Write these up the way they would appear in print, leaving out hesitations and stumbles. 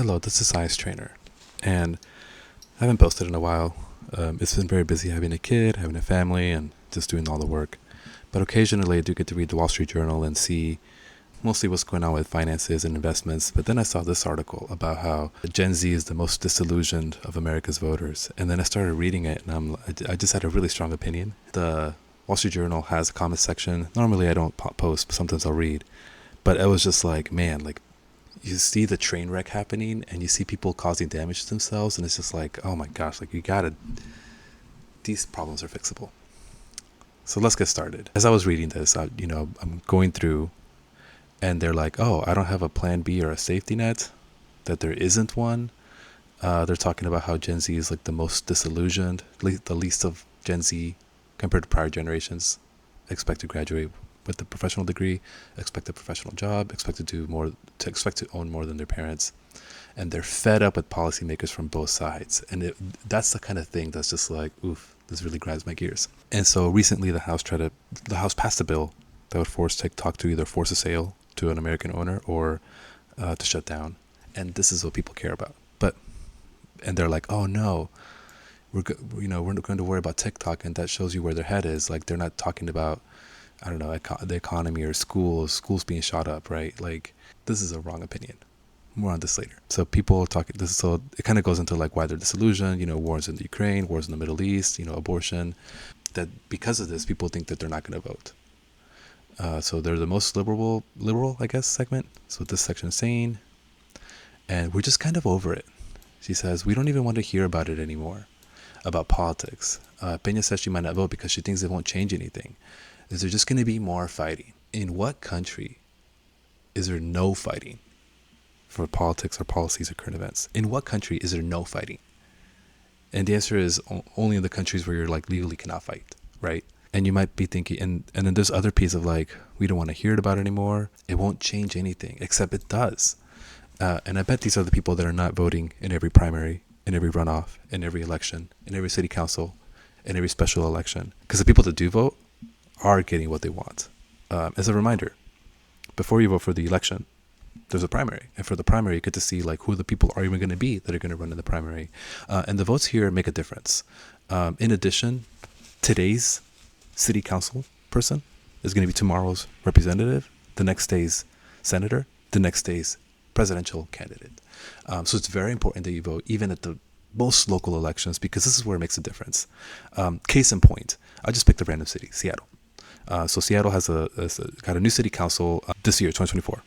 Hello, this is Science Trainer, and I haven't posted in a while. It's been very busy having a kid, having a family, and just doing all the work. But occasionally I do get to read the Wall Street Journal and see mostly what's going on with finances and investments. But then I saw this article about how Gen Z is the most disillusioned of America's voters. And then I started reading it, and I just had a really strong opinion. The Wall Street Journal has a comment section. Normally I don't post, but sometimes I'll read. But it was just like, man, like, you see the train wreck happening and you see people causing damage to themselves, and it's just like, oh my gosh, like, these problems are fixable. So let's get started. As I was reading this, I'm going through, and they're like, oh, I don't have a plan B or a safety net, that there isn't one. They're talking about how Gen Z is like the most disillusioned, the least of Gen Z compared to prior generations expect to graduate with a professional degree, expect a professional job, expect to own more than their parents, and they're fed up with policymakers from both sides. And that's the kind of thing that's just like, oof, this really grinds my gears. And so recently, the House passed a bill that would force TikTok to either force a sale to an American owner or to shut down. And this is what people care about. And they're like, oh no, we're not going to worry about TikTok, and that shows you where their head is. Like, they're not talking about, I don't know, the economy or schools being shot up, right? Like, this is a wrong opinion. More on this later. So people talking this, so it kind of goes into like why they're disillusioned. Wars in the Ukraine, wars in the Middle East, abortion. That because of this, people think that they're not going to vote. So they're the most liberal, I guess, segment. So this section is saying, and we're just kind of over it. She says, we don't even want to hear about it anymore, about politics. Peña says she might not vote because she thinks it won't change anything. Is there just going to be more fighting? In what country is there no fighting for politics or policies or current events? In what country is there no fighting? And the answer is only in the countries where you're like legally cannot fight, right? And you might be thinking, and then there's other piece of like, we don't want to hear about it anymore. It won't change anything, except it does. And I bet these are the people that are not voting in every primary, in every runoff, in every election, in every city council, in every special election. Because the people that do vote are getting what they want. As a reminder, before you vote for the election, there's a primary. And for the primary, you get to see like who the people are even going to be that are going to run in the primary. And the votes here make a difference. In addition, today's city council person is going to be tomorrow's representative, the next day's senator, the next day's presidential candidate. So it's very important that you vote even at the most local elections, because this is where it makes a difference. Case in point, I just picked a random city, Seattle. So Seattle has got a new city council this year, 2024.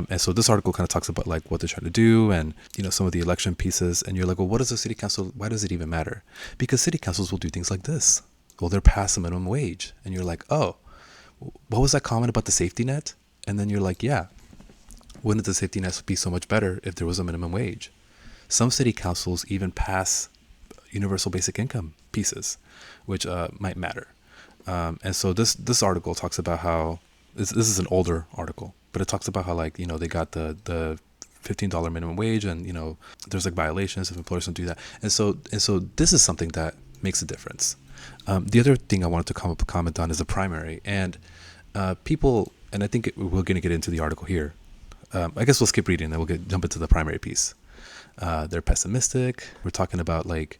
And so this article kind of talks about like what they're trying to do and, some of the election pieces. And you're like, well, what is the city council? Why does it even matter? Because city councils will do things like this. Well, they're past the minimum wage. And you're like, oh, what was that comment about the safety net? And then you're like, yeah, wouldn't the safety net be so much better if there was a minimum wage? Some city councils even pass universal basic income pieces, which might matter. And so this article talks about how this is an older article, but it talks about how like they got the $15 minimum wage, and there's like violations if employers don't do that, and so this is something that makes a difference. The other thing I wanted to comment on is the primary, and people, and I think we're going to get into the article here. I guess we'll skip reading and we'll jump into the primary piece. They're pessimistic. We're talking about like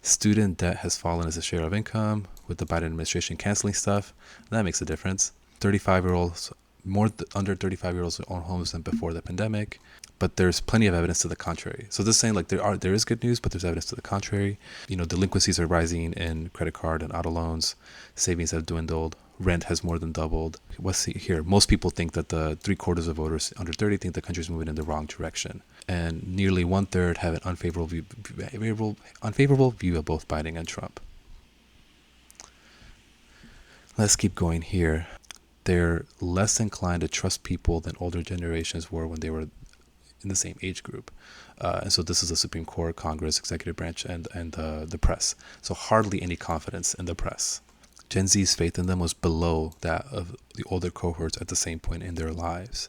student debt has fallen as a share of income with the Biden administration canceling stuff. That makes a difference. 35-year-olds, under 35-year-olds own homes than before the pandemic, but there's plenty of evidence to the contrary. So this is saying like there is good news, but there's evidence to the contrary. Delinquencies are rising in credit card and auto loans. Savings have dwindled. Rent has more than doubled. Let's see here. Most people think that the 3/4 of voters under 30 think the country's moving in the wrong direction, and nearly 1/3 have an unfavorable view of both Biden and Trump. Let's keep going here. They're less inclined to trust people than older generations were when they were in the same age group. And so this is the Supreme Court, Congress, executive branch, and the press. So hardly any confidence in the press. Gen Z's faith in them was below that of the older cohorts at the same point in their lives.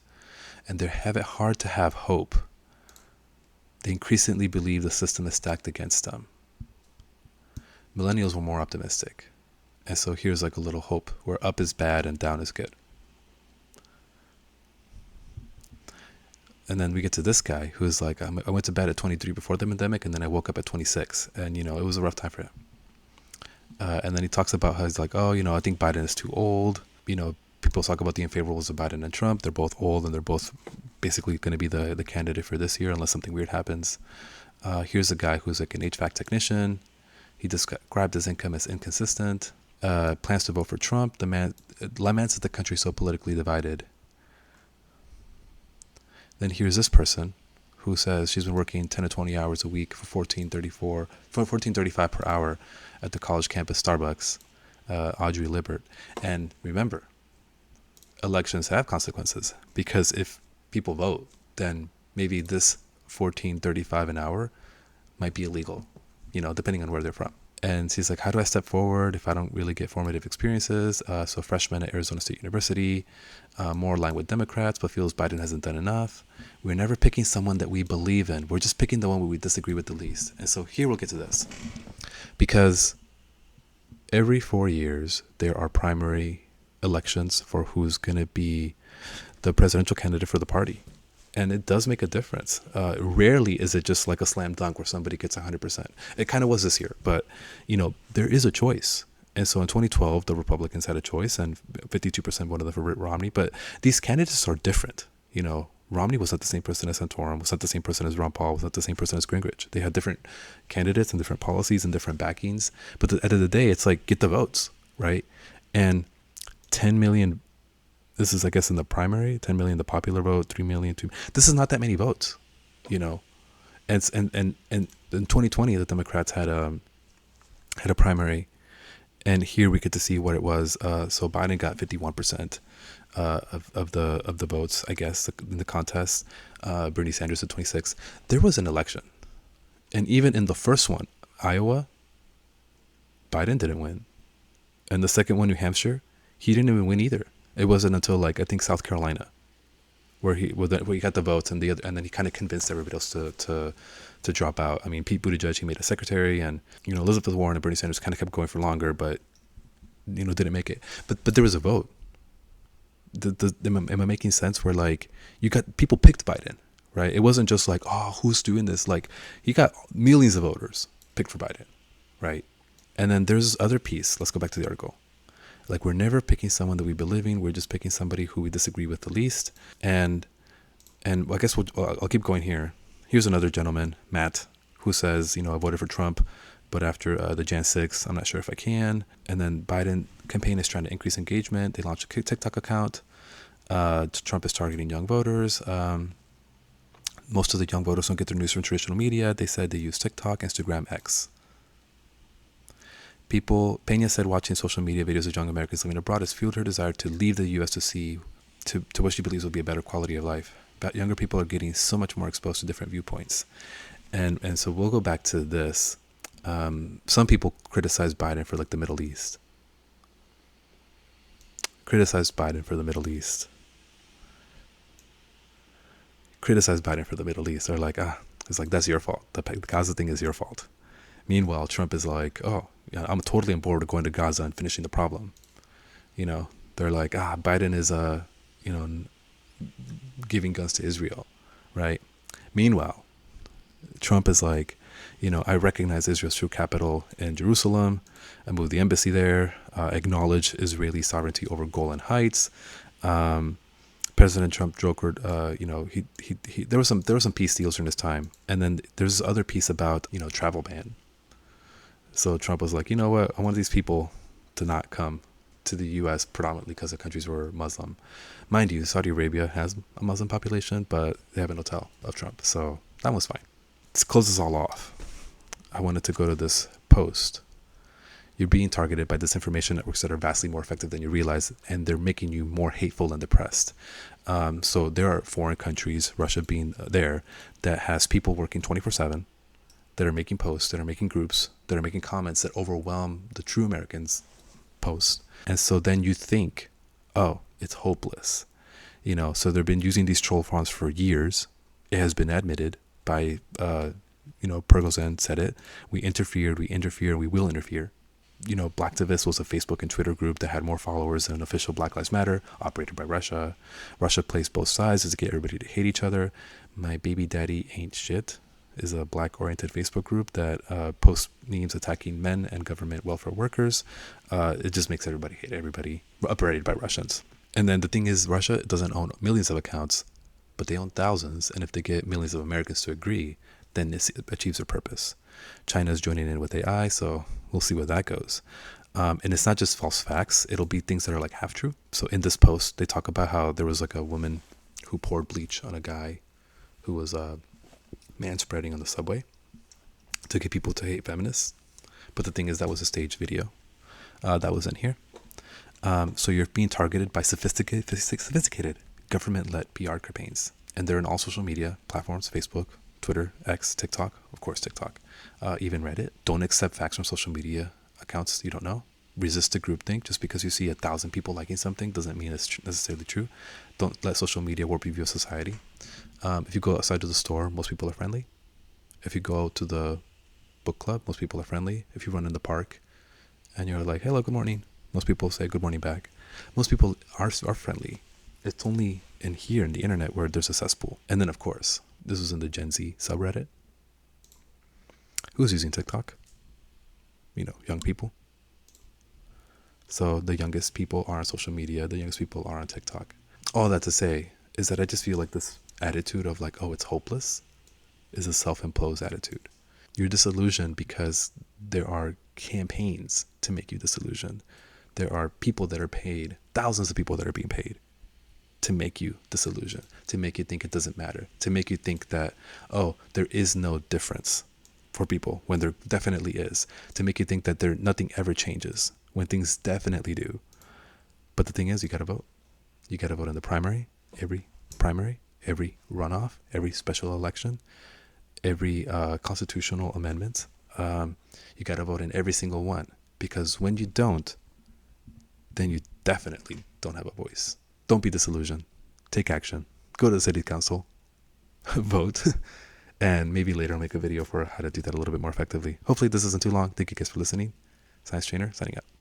And they have it hard to have hope. They increasingly believe the system is stacked against them. Millennials were more optimistic. And so here's like a little hope where up is bad and down is good. And then we get to this guy who's like, I went to bed at 23 before the pandemic, and then I woke up at 26, and it was a rough time for him. And then he talks about how he's like, oh, I think Biden is too old. People talk about the unfavorables of Biden and Trump. They're both old, and they're both basically going to be the candidate for this year unless something weird happens. Here's a guy who's like an HVAC technician. He described his income as inconsistent. Plans to vote for Trump. The man laments that the country is so politically divided. Then here's this person who says she's been working 10 to 20 hours a week for $14.35 per hour at the college campus Starbucks, Audrey Libbert. And remember, elections have consequences, because if people vote, then maybe this $14.35 an hour might be illegal, depending on where they're from. And she's like, how do I step forward if I don't really get formative experiences? So freshman at Arizona State University, more aligned with Democrats, but feels Biden hasn't done enough. We're never picking someone that we believe in. We're just picking the one where we disagree with the least. And so here we'll get to this. Because every 4 years, there are primary elections for who's going to be the presidential candidate for the party. And it does make a difference. Rarely is it just like a slam dunk where somebody gets 100%. It kind of was this year, but there is a choice. And so in 2012, the Republicans had a choice, and 52% voted for Romney. But these candidates are different. Romney was not the same person as Santorum, was not the same person as Ron Paul, was not the same person as Gingrich. They had different candidates and different policies and different backings. But at the end of the day, it's like, get the votes, right? And 10 million. This is, I guess, in the primary, 10 million, the popular vote, 3 million, 2. This is not that many votes, And in 2020, the Democrats had a primary, and here we get to see what it was. So Biden got 51% of the votes, I guess, in the contest. Bernie Sanders at 26. There was an election, and even in the first one, Iowa, Biden didn't win, and the second one, New Hampshire, he didn't even win either. It wasn't until I think South Carolina, where he got the votes, and then he kind of convinced everybody else to drop out. I mean, Pete Buttigieg, he made a secretary, and Elizabeth Warren and Bernie Sanders kind of kept going for longer, but didn't make it. But there was a vote. Am I making sense? Where you got people picked Biden, right? It wasn't just like, oh, who's doing this? He got millions of voters picked for Biden, right? And then there's this other piece. Let's go back to the article. We're never picking someone that we believe in. We're just picking somebody who we disagree with the least. And I guess I'll keep going here. Here's another gentleman, Matt, who says, I voted for Trump, but after the Jan 6, I'm not sure if I can. And then Biden campaign is trying to increase engagement. They launched a TikTok account. Trump is targeting young voters. Most of the young voters don't get their news from traditional media. They said they use TikTok, Instagram, X. Pena said watching social media videos of young Americans living abroad has fueled her desire to leave the U.S. to what she believes will be a better quality of life. But younger people are getting so much more exposed to different viewpoints. And so we'll go back to this. Some people criticize Biden for the Middle East. Criticize Biden for the Middle East. They're like, it's like, that's your fault. The Gaza thing is your fault. Meanwhile, Trump is like, oh, yeah, I'm totally on board with going to Gaza and finishing the problem. They're like, Biden is, giving guns to Israel, right? Meanwhile, Trump is like, I recognize Israel's true capital in Jerusalem. I moved the embassy there, acknowledge Israeli sovereignty over Golan Heights. President Trump jokered, there were some peace deals during this time. And then there's this other piece about, travel ban. So Trump was like, you know what? I want these people to not come to the U.S. predominantly because the countries were Muslim. Mind you, Saudi Arabia has a Muslim population, but they have an hotel of Trump. So that was fine. To close this all off, I wanted to go to this post. You're being targeted by disinformation networks that are vastly more effective than you realize, and they're making you more hateful and depressed. So there are foreign countries, Russia being there, that has people working 24/7, that are making posts, that are making groups, that are making comments that overwhelm the true Americans' posts. And so then you think, oh, it's hopeless. So they've been using these troll farms for years. It has been admitted by, Pergozan said it. We interfered, we will interfere. Blacktivist was a Facebook and Twitter group that had more followers than an official Black Lives Matter, operated by Russia. Russia plays both sides to get everybody to hate each other. My Baby Daddy Ain't Shit is a Black-oriented Facebook group that posts memes attacking men and government welfare workers. It just makes everybody hate everybody, operated by Russians. And then the thing is, Russia doesn't own millions of accounts, but they own thousands. And if they get millions of Americans to agree, then this achieves their purpose. China is joining in with AI, so we'll see where that goes. And it's not just false facts. It'll be things that are like half true. So in this post, they talk about how there was like a woman who poured bleach on a guy who was manspreading on the subway to get people to hate feminists. But the thing is, that was a staged video. That wasn't here. So you're being targeted by sophisticated government-led PR campaigns. And they're in all social media platforms: Facebook, Twitter, X, TikTok, of course TikTok, even Reddit. Don't accept facts from social media accounts you don't know. Resist the groupthink. Just because you see 1,000 people liking something doesn't mean it's necessarily true. Don't let social media warp your view of society. If you go outside to the store, most people are friendly. If you go to the book club, most people are friendly. If you run in the park and you're like, hello, good morning, most people say good morning back. Most people are friendly. It's only in here in the internet where there's a cesspool. And then, of course, this was in the Gen Z subreddit. Who's using TikTok? Young people. So the youngest people are on social media. The youngest people are on TikTok. All that to say is that I just feel like this attitude of like, oh, it's hopeless, is a self-imposed attitude. You're disillusioned because there are campaigns to make you disillusioned. There are people that are paid, thousands of people that are being paid to make you disillusioned, to make you think it doesn't matter, to make you think that, oh, there is no difference for people when there definitely is, to make you think that nothing ever changes when things definitely do. But the thing is, you got to vote. You got to vote in the primary, every runoff, every special election, every constitutional amendment. You got to vote in every single one, because when you don't, then you definitely don't have a voice. Don't be disillusioned. Take action. Go to the city council, vote, and maybe later I'll make a video for how to do that a little bit more effectively. Hopefully this isn't too long. Thank you guys for listening. Science Trainer, signing out.